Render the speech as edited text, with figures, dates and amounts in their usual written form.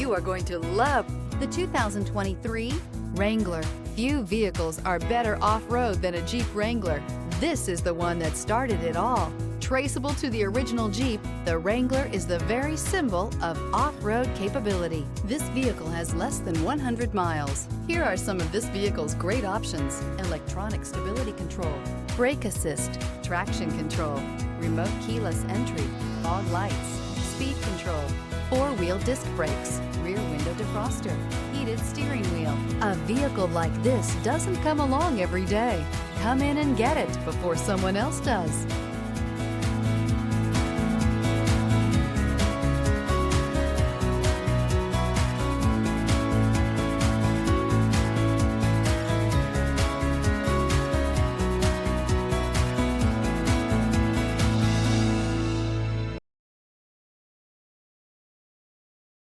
You are going to love the 2023 Wrangler. Few vehicles are better off-road than a Jeep Wrangler. This is the one that started it all. Traceable to the original Jeep, the Wrangler is the very symbol of off-road capability. This vehicle has less than 100 miles. Here are some of this vehicle's great options: electronic stability control, brake assist, traction control, remote keyless entry, fog lights, speed control, four-wheel disc brakes, rear window defroster, heated steering wheel. A vehicle like this doesn't come along every day. Come in and get it before someone else does.